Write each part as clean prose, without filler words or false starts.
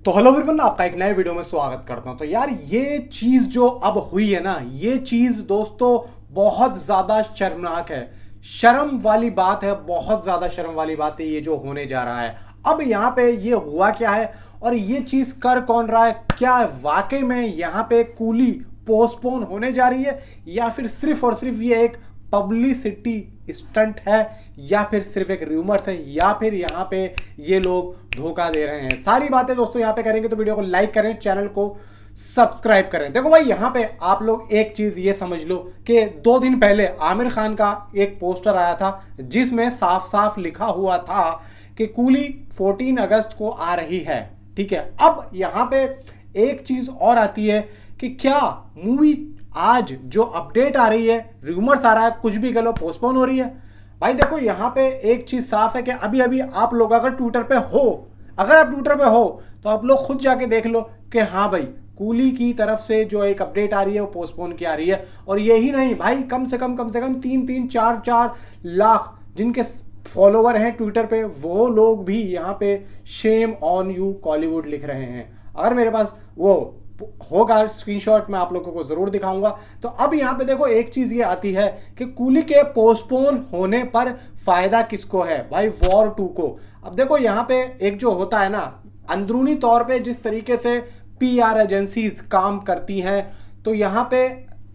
तो hello everyone, आपका एक नए वीडियो में स्वागत करता हूं। तो यार ये चीज जो अब हुई है ना, ये चीज दोस्तों बहुत ज्यादा शर्मनाक है। शर्म वाली बात है, बहुत ज्यादा शर्म वाली बात है ये जो होने जा रहा है। अब यहाँ पे ये हुआ क्या है और ये चीज कर कौन रहा है? क्या वाकई में यहाँ पे कूली पोस्टपोन होने जा रही है या फिर सिर्फ और सिर्फ ये एक पब्लिसिटी स्टंट है या फिर सिर्फ एक रूमर्स है या फिर यहाँ पे ये लोग धोखा दे रहे हैं? सारी बातें दोस्तों यहाँ पे करेंगे, तो वीडियो को लाइक करें, चैनल को सब्सक्राइब करें। देखो भाई, यहाँ पे आप लोग एक चीज ये समझ लो कि 2 दिन पहले आमिर खान का एक पोस्टर आया था जिसमें साफ साफ लिखा हुआ था कि कूली 14 अगस्त को आ रही है। ठीक है, अब यहाँ पे एक चीज और आती है कि क्या मूवी आज जो अपडेट आ रही है, रूमर्स आ रहा है, कुछ भी कह लो, पोस्टपोन हो रही है। भाई देखो, यहाँ पे एक चीज साफ है कि अभी अभी आप लोग अगर ट्विटर पे हो, तो आप लोग खुद जाके देख लो कि हाँ भाई, कूली की तरफ से जो एक अपडेट आ रही है वो पोस्टपोन की आ रही है। और यही नहीं भाई, कम से कम 3-3, 4-4 लाख जिनके फॉलोवर हैं ट्विटर पे, वो लोग भी यहाँ पे शेम ऑन यू कॉलीवुड लिख रहे हैं। अगर मेरे पास वो होगा स्क्रीनशॉट, मैं आप लोगों को जरूर दिखाऊंगा। तो अब यहाँ पे देखो, एक चीज ये आती है कि कूली के पोस्टपोन होने पर फायदा किसको है? भाई वॉर 2 को। अब देखो यहाँ पे एक जो होता है ना, अंदरूनी तौर पे जिस तरीके से पीआर एजेंसीज काम करती हैं, तो यहाँ पे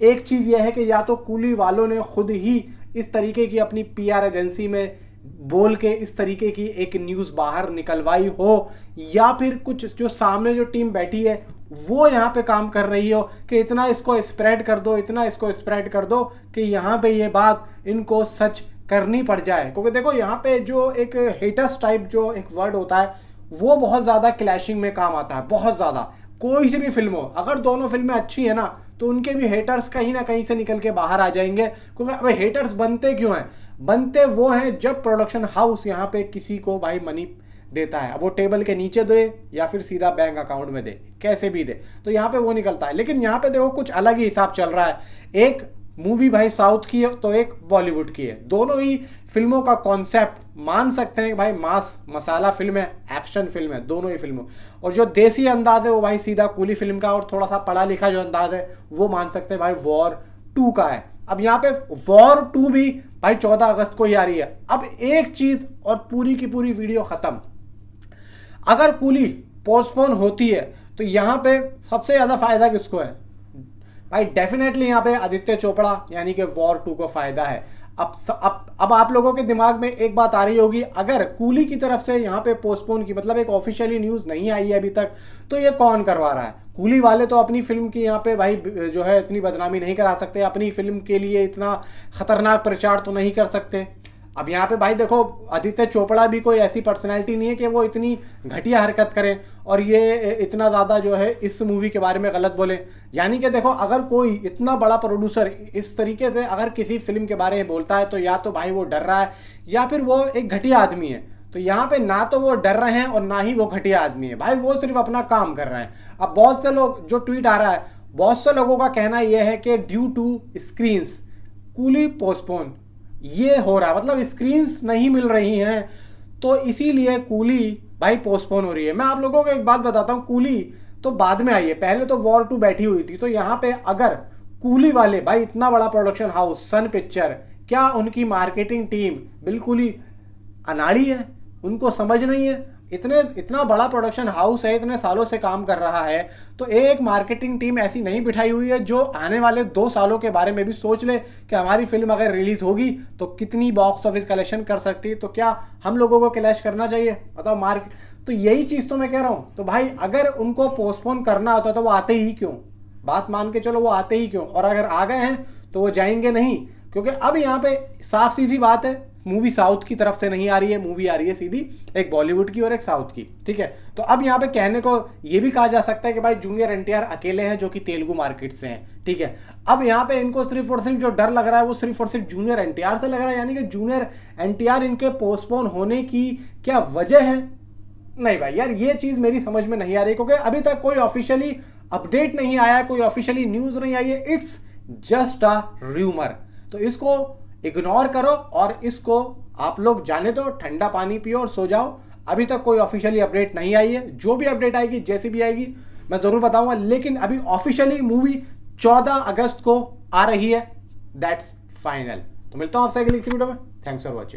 एक चीज ये है कि या तो कूली वालों ने खुद ही इस तरीके की अपनी पीआर एजेंसी में बोल के इस तरीके की एक न्यूज़ बाहर निकलवाई हो, या फिर कुछ जो सामने जो टीम बैठी है वो यहाँ पे काम कर रही हो कि इतना इसको स्प्रेड कर दो, इतना इसको स्प्रेड कर दो कि यहाँ पे ये बात इनको सच करनी पड़ जाए। क्योंकि देखो यहाँ पे जो एक हेटर्स टाइप जो एक वर्ड होता है वो बहुत ज़्यादा क्लैशिंग में काम आता है, बहुत ज़्यादा। कोई सी भी फिल्म हो, अगर दोनों फिल्में अच्छी है ना, तो उनके भी हेटर्स कहीं ना कहीं से निकल के बाहर आ जाएंगे। क्योंकि अब हेटर्स बनते क्यों हैं? बनते वो हैं जब प्रोडक्शन हाउस यहाँ पे किसी को भाई मनी देता है, अब वो टेबल के नीचे दे या फिर सीधा बैंक अकाउंट में दे, कैसे भी दे, तो यहाँ पे वो निकलता है। लेकिन यहाँ पे देखो कुछ अलग ही हिसाब चल रहा है। एक मूवी भाई साउथ की है तो एक बॉलीवुड की है, दोनों ही फिल्मों का कॉन्सेप्ट मान सकते हैं कि भाई मास मसाला फिल्म है, एक्शन फिल्म है, दोनों ही फिल्मों। और जो देसी अंदाज है वो भाई सीधा कूली फिल्म का, और थोड़ा सा पढ़ा लिखा जो अंदाज है वो मान सकते हैं भाई वॉर 2 का है। अब यहाँ पे वॉर 2 भी भाई 14 अगस्त को ही आ रही है। अब एक चीज और पूरी की पूरी वीडियो खत्म। अगर कूली पोस्टपोन होती है तो यहाँ पे सबसे ज्यादा फायदा किसको है? भाई डेफिनेटली यहाँ पे आदित्य चोपड़ा यानी कि वॉर 2 को फायदा है। अब आप लोगों के दिमाग में एक बात आ रही होगी, अगर कूली की तरफ से यहाँ पे पोस्टपोन की मतलब एक ऑफिशियली न्यूज़ नहीं आई है अभी तक, तो ये कौन करवा रहा है? कूली वाले तो अपनी फिल्म की यहाँ पे भाई जो है इतनी बदनामी नहीं करा सकते, अपनी फिल्म के लिए इतना खतरनाक प्रचार तो नहीं कर सकते। अब यहाँ पे भाई देखो, आदित्य चोपड़ा भी कोई ऐसी पर्सनैलिटी नहीं है कि वो इतनी घटिया हरकत करें और ये इतना ज़्यादा जो है इस मूवी के बारे में गलत बोले। यानी कि देखो, अगर कोई इतना बड़ा प्रोड्यूसर इस तरीके से अगर किसी फिल्म के बारे में बोलता है, तो या तो भाई वो डर रहा है या फिर वो एक घटिया आदमी है। तो यहाँ पे ना तो वो डर रहे हैं और ना ही वो घटिया आदमी है, भाई वो सिर्फ अपना काम कर रहे हैं। अब बहुत से लोग जो ट्वीट आ रहा है, बहुत से लोगों का कहना यह है कि ड्यू टू स्क्रीन्स कूली पोस्टपोन ये हो रहा है, मतलब स्क्रीन्स नहीं मिल रही हैं, तो इसीलिए कूली भाई पोस्टपोन हो रही है। मैं आप लोगों को एक बात बताता हूँ, कूली तो बाद में आई है, पहले तो वॉर 2 बैठी हुई थी। तो यहाँ पे अगर कूली वाले भाई इतना बड़ा प्रोडक्शन हाउस सन पिक्चर, क्या उनकी मार्केटिंग टीम बिल्कुल ही अनाड़ी है? उनको समझ नहीं है? इतना बड़ा प्रोडक्शन हाउस है, इतने सालों से काम कर रहा है, तो एक मार्केटिंग टीम ऐसी नहीं बिठाई हुई है जो आने वाले 2 सालों के बारे में भी सोच ले कि हमारी फिल्म अगर रिलीज होगी तो कितनी बॉक्स ऑफिस कलेक्शन कर सकती है, तो क्या हम लोगों को क्लैश करना चाहिए? बताओ मार्केट। तो यही चीज़ तो मैं कह रहा हूँ। तो भाई अगर उनको पोस्टपोन करना होता तो वो आते ही क्यों? बात मान के चलो, वो आते ही क्यों? और अगर आ गए हैं तो वो जाएंगे नहीं, क्योंकि अब यहाँ पे साफ सीधी बात है, मूवी साउथ की तरफ से नहीं आ रही है, मूवी आ रही है सीधी एक बॉलीवुड की और एक साउथ की। ठीक है, तो अब यहाँ पे कहने को ये भी कहा जा सकता है कि भाई जूनियर एनटीआर अकेले हैं जो कि तेलुगु मार्केट से हैं। ठीक है, अब यहाँ पे इनको सिर्फ और सिर्फ जो डर लग रहा है वो सिर्फ और सिर्फ जूनियर एनटीआर से लग रहा है। यानी कि जूनियर एनटीआर इनके पोस्टपोन होने की क्या वजह है? नहीं भाई यार, ये चीज मेरी समझ में नहीं आ रही, क्योंकि अभी तक कोई ऑफिशियली अपडेट नहीं आया, कोई ऑफिशियली न्यूज नहीं आई है। It's just a rumour. तो इसको इग्नोर करो और इसको आप लोग जाने दो, ठंडा पानी पियो और सो जाओ। अभी तक कोई ऑफिशियली अपडेट नहीं आई है, जो भी अपडेट आएगी जैसी भी आएगी मैं जरूर बताऊंगा, लेकिन अभी ऑफिशियली मूवी 14 अगस्त को आ रही है, दैट्स फाइनल। तो मिलता हूं आपसे अगली वीडियो में। Thanks for watching.